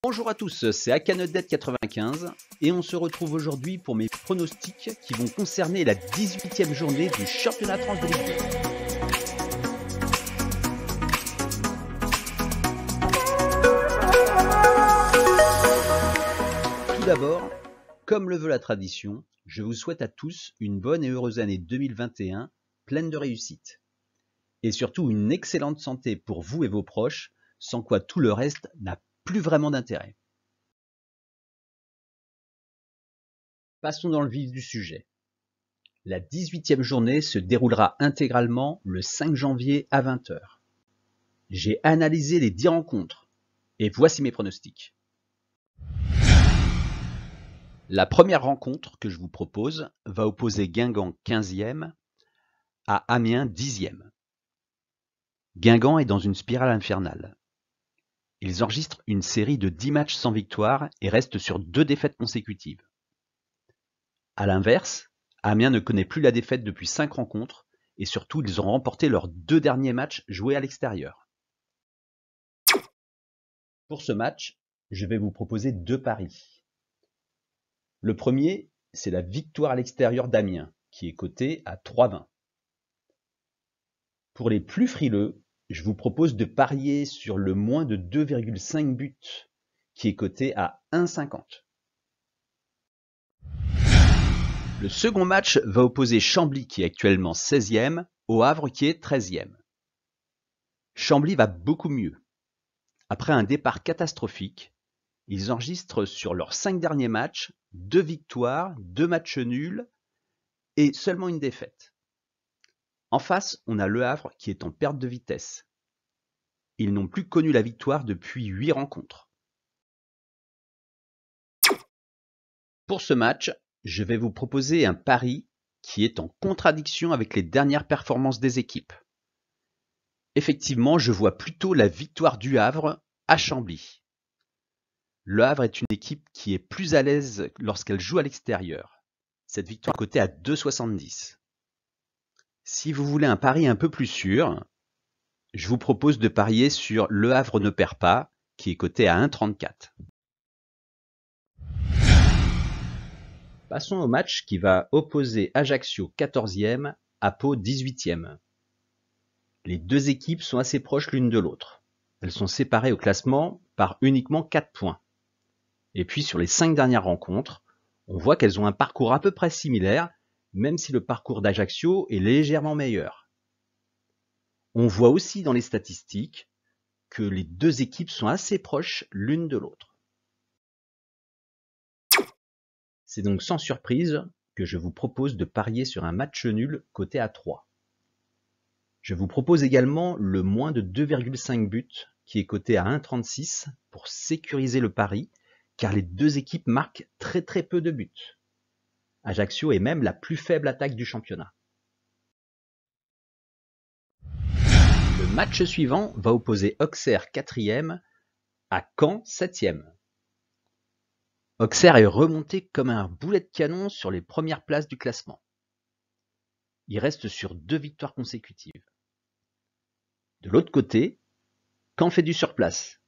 Bonjour à tous, c'est Akanotdet95 et on se retrouve aujourd'hui pour mes pronostics qui vont concerner la 18e journée du championnat de France de Ligue 2. Tout d'abord, comme le veut la tradition, je vous souhaite à tous une bonne et heureuse année 2021 pleine de réussite. Et surtout une excellente santé pour vous et vos proches, sans quoi tout le reste n'a plus vraiment d'intérêt. Passons dans le vif du sujet. La 18e journée se déroulera intégralement le 5 janvier à 20 h. J'ai analysé les 10 rencontres et voici mes pronostics. La première rencontre que je vous propose va opposer Guingamp 15e à Amiens 10e. Guingamp est dans une spirale infernale. Ils enregistrent une série de 10 matchs sans victoire et restent sur 2 défaites consécutives. A l'inverse, Amiens ne connaît plus la défaite depuis 5 rencontres et surtout ils ont remporté leurs 2 derniers matchs joués à l'extérieur. Pour ce match, je vais vous proposer 2 paris. Le premier, c'est la victoire à l'extérieur d'Amiens, qui est coté à 3,20. Pour les plus frileux, je vous propose de parier sur le moins de 2,5 buts, qui est coté à 1,50. Le second match va opposer Chambly, qui est actuellement 16e, au Havre, qui est 13e. Chambly va beaucoup mieux. Après un départ catastrophique, ils enregistrent sur leurs 5 derniers matchs 2 victoires, 2 matchs nuls et seulement une défaite. En face, on a Le Havre qui est en perte de vitesse. Ils n'ont plus connu la victoire depuis 8 rencontres. Pour ce match, je vais vous proposer un pari qui est en contradiction avec les dernières performances des équipes. Effectivement, je vois plutôt la victoire du Havre à Chambly. Le Havre est une équipe qui est plus à l'aise lorsqu'elle joue à l'extérieur. Cette victoire est cotée à 2,70. Si vous voulez un pari un peu plus sûr, je vous propose de parier sur Le Havre ne perd pas, qui est coté à 1,34. Passons au match qui va opposer Ajaccio 14e à Pau 18e. Les deux équipes sont assez proches l'une de l'autre. Elles sont séparées au classement par uniquement 4 points. Et puis sur les 5 dernières rencontres, on voit qu'elles ont un parcours à peu près similaire, même si le parcours d'Ajaccio est légèrement meilleur. On voit aussi dans les statistiques que les deux équipes sont assez proches l'une de l'autre. C'est donc sans surprise que je vous propose de parier sur un match nul coté à 3. Je vous propose également le moins de 2,5 buts qui est coté à 1,36 pour sécuriser le pari, car les deux équipes marquent très peu de buts. Ajaccio est même la plus faible attaque du championnat. Le match suivant va opposer Auxerre 4e à Caen 7e. Auxerre est remonté comme un boulet de canon sur les premières places du classement. Il reste sur 2 victoires consécutives. De l'autre côté, Caen fait du surplace.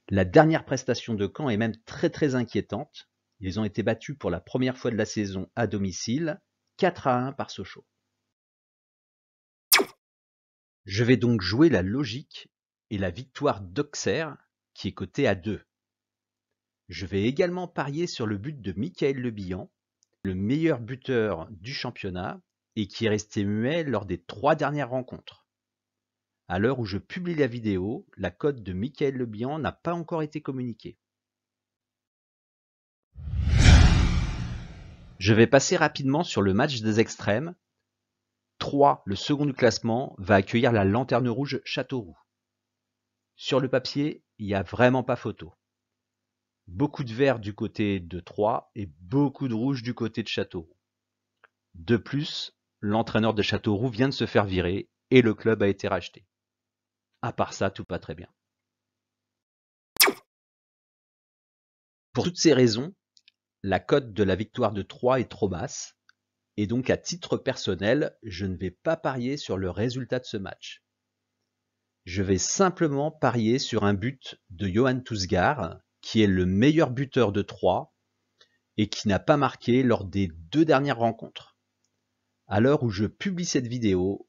La dernière prestation de Caen est même très inquiétante. Ils ont été battus pour la première fois de la saison à domicile, 4-1 par Sochaux. Je vais donc jouer la logique et la victoire d'Auxerre qui est cotée à 2. Je vais également parier sur le but de Michael Le Bihan, le meilleur buteur du championnat et qui est resté muet lors des 3 dernières rencontres. À l'heure où je publie la vidéo, la cote de Michael Le Bihan n'a pas encore été communiquée. Je vais passer rapidement sur le match des extrêmes. 3, le second du classement, va accueillir la Lanterne Rouge Châteauroux. Sur le papier, il n'y a vraiment pas photo. Beaucoup de vert du côté de 3 et beaucoup de rouge du côté de Châteauroux. De plus, l'entraîneur de Châteauroux vient de se faire virer et le club a été racheté. À part ça, tout va très bien. Pour toutes ces raisons, la cote de la victoire de 3 est trop basse, et donc à titre personnel, je ne vais pas parier sur le résultat de ce match. Je vais simplement parier sur un but de Johan Tousgaard, qui est le meilleur buteur de 3 et qui n'a pas marqué lors des 2 dernières rencontres. À l'heure où je publie cette vidéo,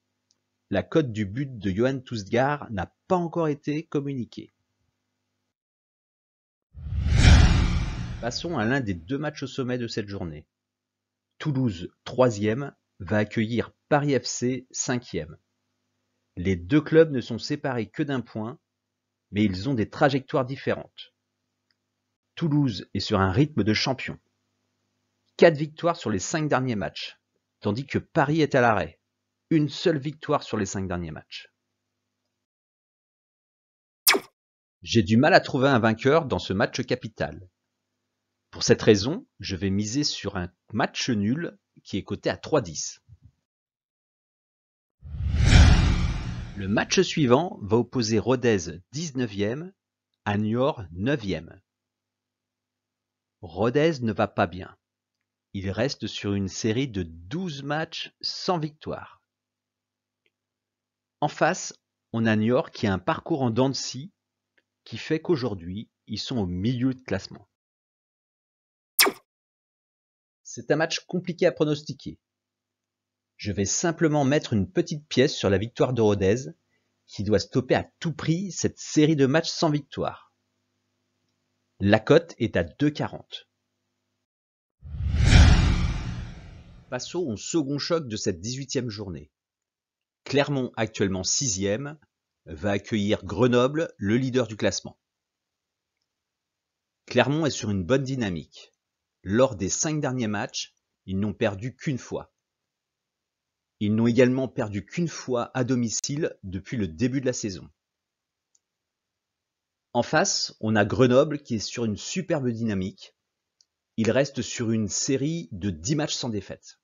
la cote du but de Johan Tousgaard n'a pas encore été communiquée. Passons à l'un des 2 matchs au sommet de cette journée. Toulouse, 3e, va accueillir Paris FC, 5e. Les 2 clubs ne sont séparés que d'1 point, mais ils ont des trajectoires différentes. Toulouse est sur un rythme de champion. 4 victoires sur les 5 derniers matchs, tandis que Paris est à l'arrêt. Une seule victoire sur les 5 derniers matchs. J'ai du mal à trouver un vainqueur dans ce match capital. Pour cette raison, je vais miser sur un match nul qui est coté à 3,10. Le match suivant va opposer Rodez 19e à Niort 9e. Rodez ne va pas bien. Il reste sur une série de 12 matchs sans victoire. En face, on a Niort qui a un parcours en dents de scie qui fait qu'aujourd'hui, ils sont au milieu de classement. C'est un match compliqué à pronostiquer. Je vais simplement mettre une petite pièce sur la victoire de Rodez, qui doit stopper à tout prix cette série de matchs sans victoire. La cote est à 2,40. Passons au second choc de cette 18e journée. Clermont, actuellement 6e, va accueillir Grenoble, le leader du classement. Clermont est sur une bonne dynamique. Lors des 5 derniers matchs, ils n'ont perdu qu'une fois. Ils n'ont également perdu qu'une fois à domicile depuis le début de la saison. En face, on a Grenoble qui est sur une superbe dynamique. Il reste sur une série de 10 matchs sans défaite.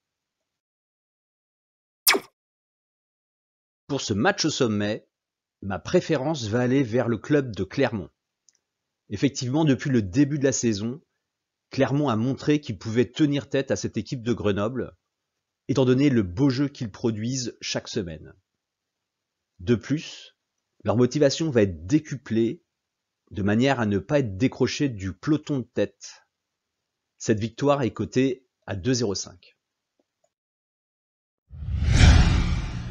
Pour ce match au sommet, ma préférence va aller vers le club de Clermont. Effectivement, depuis le début de la saison, Clermont a montré qu'il pouvait tenir tête à cette équipe de Grenoble, étant donné le beau jeu qu'ils produisent chaque semaine. De plus, leur motivation va être décuplée de manière à ne pas être décrochée du peloton de tête. Cette victoire est cotée à 2,05.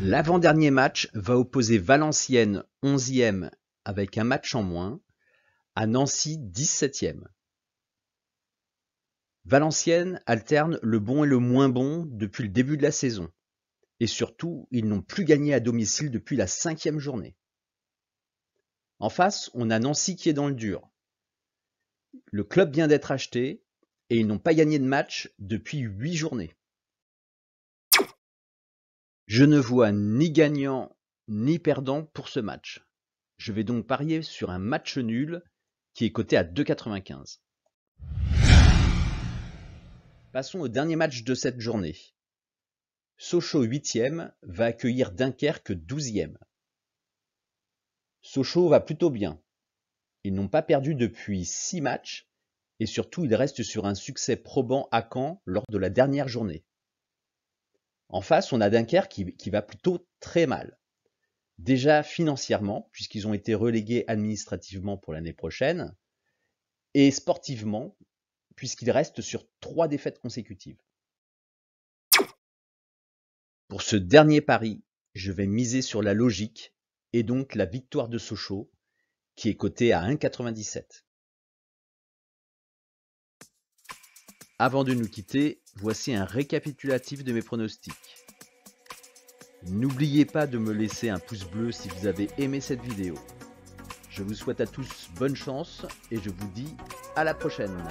L'avant-dernier match va opposer Valenciennes 11e avec un match en moins à Nancy 17e. Valenciennes alterne le bon et le moins bon depuis le début de la saison. Et surtout, ils n'ont plus gagné à domicile depuis la 5e journée. En face, on a Nancy qui est dans le dur. Le club vient d'être acheté et ils n'ont pas gagné de match depuis 8 journées. Je ne vois ni gagnant ni perdant pour ce match. Je vais donc parier sur un match nul qui est coté à 2,95. Passons au dernier match de cette journée. Sochaux 8e va accueillir Dunkerque 12e. Sochaux va plutôt bien. Ils n'ont pas perdu depuis 6 matchs et surtout ils restent sur un succès probant à Caen lors de la dernière journée. En face, on a Dunkerque qui va plutôt très mal. Déjà financièrement, puisqu'ils ont été relégués administrativement pour l'année prochaine, et sportivement, puisqu'ils restent sur 3 défaites consécutives. Pour ce dernier pari, je vais miser sur la logique et donc la victoire de Sochaux, qui est cotée à 1,97. Avant de nous quitter, voici un récapitulatif de mes pronostics. N'oubliez pas de me laisser un pouce bleu si vous avez aimé cette vidéo. Je vous souhaite à tous bonne chance et je vous dis à la prochaine.